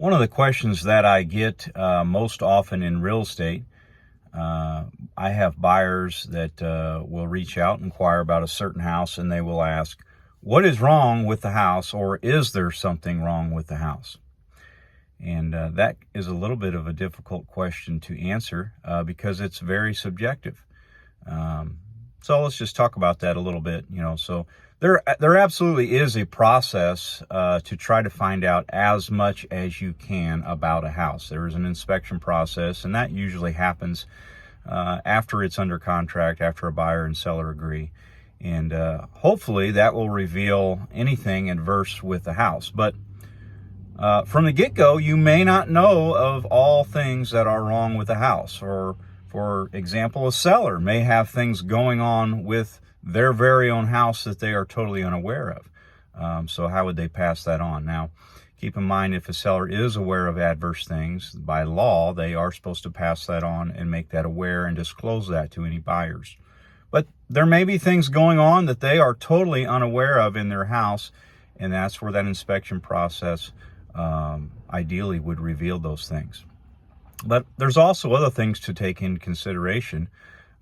One of the questions that I get most often in real estate, I have buyers that will reach out and inquire about a certain house, and they will ask, what is wrong with the house, or is there something wrong with the house? And that is a little bit of a difficult question to answer because it's very subjective. So let's just talk about that a little bit. So there absolutely is a process to try to find out as much as you can about a house. There is an inspection process, and that usually happens after it's under contract, after a buyer and seller agree. And hopefully that will reveal anything adverse with the house. But from the get-go, you may not know of all things that are wrong with the house. Or, for example, a seller may have things going on with their very own house that they are totally unaware of. So how would they pass that on? Now, keep in mind, if a seller is aware of adverse things, by law, they are supposed to pass that on and make that aware and disclose that to any buyers. But there may be things going on that they are totally unaware of in their house, and that's where that inspection process ideally would reveal those things. But there's also other things to take in consideration.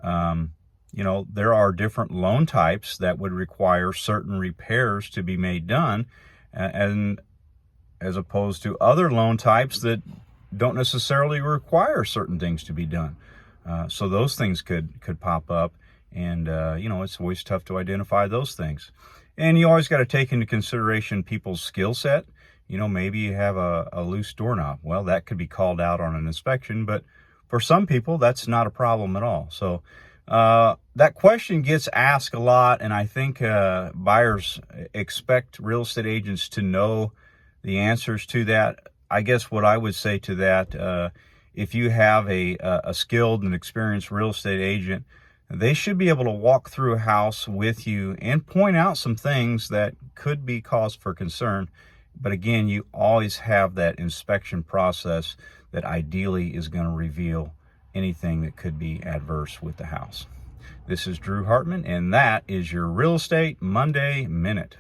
There are different loan types that would require certain repairs to be made done, and as opposed to other loan types that don't necessarily require certain things to be done. So those things could pop up, and it's always tough to identify those things. And you always got to take into consideration people's skill set. Maybe you have a loose doorknob. Well, that could be called out on an inspection, but for some people, that's not a problem at all. So that question gets asked a lot, and I think buyers expect real estate agents to know the answers to that. I guess what I would say to that, if you have a skilled and experienced real estate agent, they should be able to walk through a house with you and point out some things that could be cause for concern. But again, you always have that inspection process that ideally is going to reveal anything that could be adverse with the house. This is Drew Hartman, and that is your Real Estate Monday Minute.